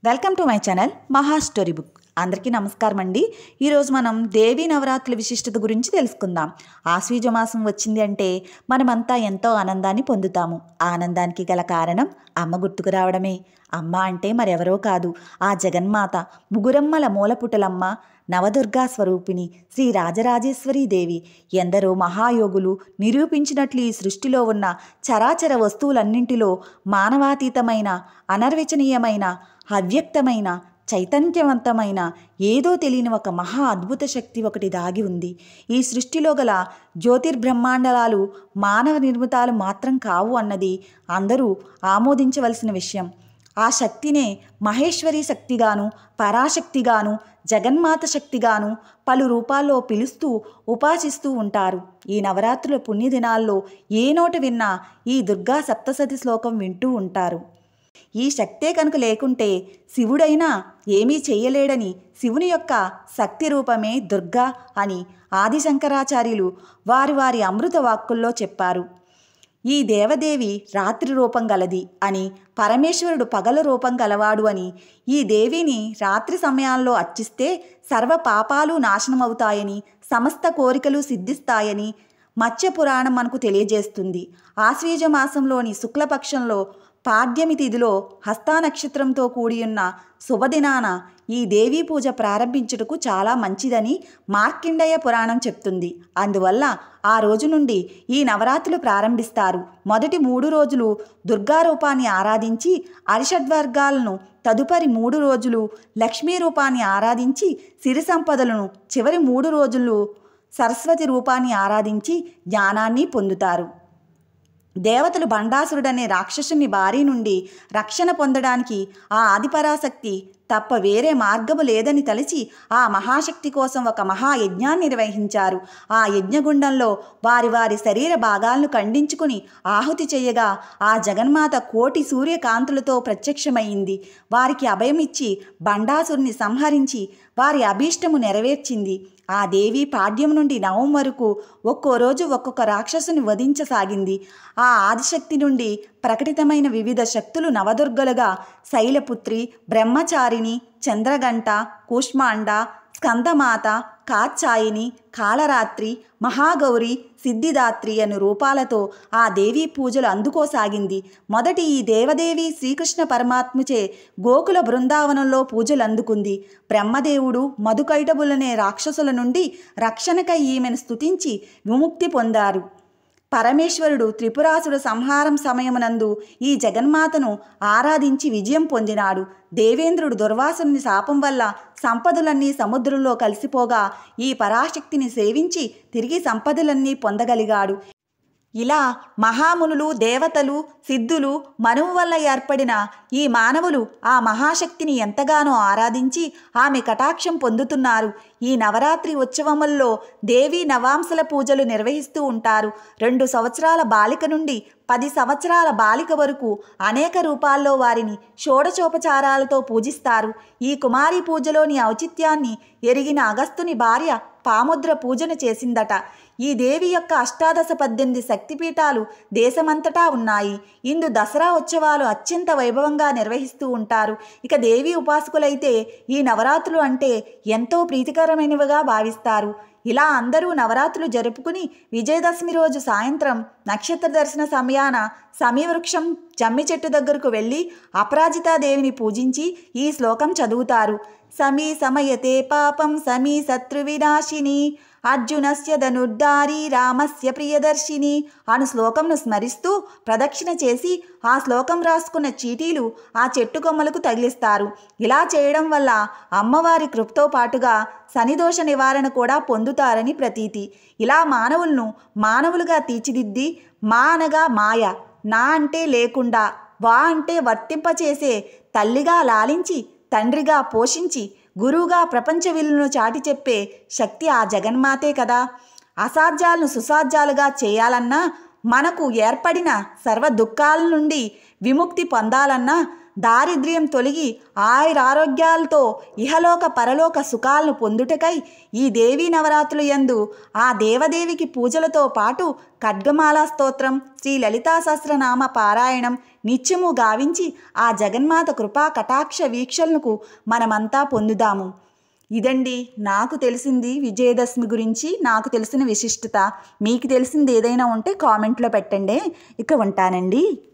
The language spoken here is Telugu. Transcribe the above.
వెల్కమ్ టు మై ఛానల్ మహా స్టోరీ బుక్. అందరికీ నమస్కారం అండి. ఈరోజు మనం దేవీ నవరాత్రుల విశిష్టత గురించి తెలుసుకుందాం. ఆశ్వీజ మాసం వచ్చింది అంటే మనమంతా ఎంతో ఆనందాన్ని పొందుతాము. ఆ ఆనందానికి గల కారణం అమ్మ గుర్తుకు రావడమే. అమ్మ అంటే మరెవరో కాదు, ఆ జగన్మాత, ముగురమ్మల మూలపుటలమ్మ, నవదుర్గా స్వరూపిణి శ్రీ రాజరాజేశ్వరీ దేవి. ఎందరో మహాయోగులు నిరూపించినట్లు ఈ సృష్టిలో ఉన్న చరాచర వస్తువులన్నింటిలో మానవాతీతమైన, అనర్వచనీయమైన, అవ్యక్తమైన, చైతన్యవంతమైన, ఏదో తెలియని ఒక మహా అద్భుత శక్తి ఒకటి దాగి ఉంది. ఈ సృష్టిలో గల జ్యోతిర్బ్రహ్మాండాలు మానవ నిర్మితాలు మాత్రం కావు అన్నది అందరూ ఆమోదించవలసిన విషయం. ఆ శక్తినే మహేశ్వరి శక్తిగాను, పరాశక్తిగాను, జగన్మాత శక్తిగాను పలు రూపాల్లో పిలుస్తూ ఉపాసిస్తూ ఉంటారు. ఈ నవరాత్రుల పుణ్యదినాల్లో ఏ నోట విన్నా ఈ దుర్గా సప్తసతి శ్లోకం వింటూ ఉంటారు. ఈ శక్తే కనుక లేకుంటే శివుడైనా ఏమీ చెయ్యలేడని, శివుని యొక్క శక్తి రూపమే దుర్గా అని ఆదిశంకరాచార్యులు వారి అమృత వాక్కుల్లో చెప్పారు. ఈ దేవదేవి రాత్రి రూపం గలది అని, పరమేశ్వరుడు పగల రూపం గలవాడు అని, ఈ దేవిని రాత్రి సమయాల్లో అర్చిస్తే సర్వ పాపాలు నాశనమవుతాయని, సమస్త కోరికలు సిద్ధిస్తాయని మత్స్య పురాణం మనకు తెలియజేస్తుంది. ఆశ్వీజ మాసంలోని శుక్లపక్షంలో పాడ్యమి తిథిలో హస్తా నక్షత్రంతో కూడియున్న శుభదినాన ఈ దేవీ పూజ ప్రారంభించుటకు చాలా మంచిదని మార్కండేయ పురాణం చెప్తుంది. అందువల్ల ఆ రోజు నుండి ఈ నవరాత్రులు ప్రారంభిస్తారు. మొదటి 3 రోజులు దుర్గారూపాన్ని ఆరాధించి అరిషడ్వర్గాలను, తదుపరి 3 రోజులు లక్ష్మీ రూపాన్ని ఆరాధించి సిరి సంపదలను, చివరి 3 రోజులు సరస్వతి రూపాన్ని ఆరాధించి జ్ఞానాన్ని పొందుతారు. దేవతలు బండాసురుడనే రాక్షసుని బారి నుండి రక్షణ పొందడానికి ఆ ఆదిపరాశక్తి తప్ప వేరే మార్గము లేదని తలచి ఆ మహాశక్తి కోసం ఒక మహాయజ్ఞాన్ని నిర్వహించారు. ఆ యజ్ఞగుండంలో వారి శరీర భాగాలను ఖండించుకుని ఆహుతి చేయగా ఆ జగన్మాత కోటి సూర్యకాంతులతో ప్రత్యక్షమైంది. వారికి అభయమిచ్చి బండాసురుని సంహరించి వారి అభీష్టము నెరవేర్చింది. ఆ దేవి పాడ్యం నుండి నవం వరకు ఒక్కో రోజు ఒక్కొక్క రాక్షసుని వధించసాగింది. ఆ ఆదిశక్తి నుండి ప్రకటితమైన వివిధ శక్తులు నవదుర్గలుగా శైలపుత్రి, బ్రహ్మచారిణి, చంద్రగంట, కూష్మాండ, స్కందమాత, కాత్యాయిని, కాళరాత్రి, మహాగౌరి, సిద్ధిదాత్రి అను రూపాలతో ఆ దేవీ పూజలు అందుకోసాగింది. మొదటి ఈ దేవదేవి శ్రీకృష్ణ పరమాత్మచే గోకుల బృందావనంలో పూజలు అందుకుంది. బ్రహ్మదేవుడు, మధుకైటబులనే రాక్షసుల నుండి రక్షణకై ఈమెను స్తుతించి విముక్తి పొందారు. పరమేశ్వరుడు త్రిపురాసుడు సంహారం సమయమునందు ఈ జగన్మాతను ఆరాధించి విజయం పొందినాడు. దేవేంద్రుడు దుర్వాసుని శాపం వల్ల సంపదలన్నీ సముద్రంలో కలిసిపోగా ఈ పరాశక్తిని సేవించి తిరిగి సంపదలన్నీ పొందగలిగాడు. ఇలా మహామునులు, దేవతలు, సిద్ధులు, మనువు వల్ల ఏర్పడిన ఈ మానవులు ఆ మహాశక్తిని ఎంతగానో ఆరాధించి ఆమె కటాక్షం పొందుతున్నారు. ఈ నవరాత్రి ఉత్సవముల్లో దేవీ నవాంశల పూజలు నిర్వహిస్తూ ఉంటారు. 2 సంవత్సరాల బాలిక నుండి 10 సంవత్సరాల బాలిక వరకు అనేక రూపాల్లో వారిని షోడశోపచారాలతో పూజిస్తారు. ఈ కుమారి పూజలోని ఔచిత్యాన్ని ఎరిగిన అగస్తుని భార్య పాముద్ర పూజన చేసిందట. ఈ దేవి యొక్క 18 శక్తిపీఠాలు దేశమంతటా ఉన్నాయి. ఇందు దసరా ఉత్సవాలు అత్యంత వైభవంగా నిర్వహిస్తూ ఉంటారు. ఇక దేవి ఉపాసకులైతే ఈ నవరాత్రులు అంటే ఎంతో ప్రీతికరమైనవిగా భావిస్తారు. ఇలా అందరూ నవరాత్రులు జరుపుకుని విజయదశమి రోజు సాయంత్రం నక్షత్ర దర్శన సమయాన సమీవృక్షం జమ్మి చెట్టు దగ్గరకు వెళ్ళి అపరాజితాదేవిని పూజించి ఈ శ్లోకం చదువుతారు. సమీ సమయతే పాపం సమీ శత్రు వినాశిని అర్జునస్య ధనుర్ధారి రామస్య ప్రియదర్శిని అను శ్లోకంను స్మరిస్తూ ప్రదక్షిణ చేసి ఆ శ్లోకం రాసుకున్న చీటీలు ఆ చెట్టు కొమ్మలకు తగిలిస్తారు. ఇలా చేయడం వల్ల అమ్మవారి కృపతో పాటుగా శనిదోష నివారణ కూడా పొందుతారని ప్రతీతి. ఇలా మానవులను మానవులుగా తీర్చిదిద్ది, మా అనగా మాయ, నా అంటే లేకుండా, వా అంటే వర్తింపచేసే తల్లిగా లాలించి, తండ్రిగా పోషించి, గురువుగా ప్రపంచ విలువను చాటి చెప్పే శక్తి ఆ జగన్మాతే కదా. అసాధ్యాలను సుసాధ్యాలుగా చేయాలన్నా, మనకు ఏర్పడిన సర్వ దుఃఖాల నుండి విముక్తి పొందాలన్నా దారిద్ర్యం తొలగి ఆయురారోగ్యాలతో ఇహలోక పరలోక సుఖాలను పొందుటకై ఈ దేవీ నవరాత్రుల యందు ఆ దేవదేవికి పూజలతో పాటు ఖడ్గమాలా స్తోత్రం, శ్రీ లలితా సహస్రనామ పారాయణం నిత్యము గావించి ఆ జగన్మాత కృపా కటాక్ష వీక్షలకు మనమంతా పొందుదాము. ఇదండి నాకు తెలిసింది విజయదశమి గురించి, నాకు తెలిసిన విశిష్టత. మీకు తెలిసింది ఏదైనా ఉంటే కామెంట్లో పెట్టండి. ఇక ఉంటానండి.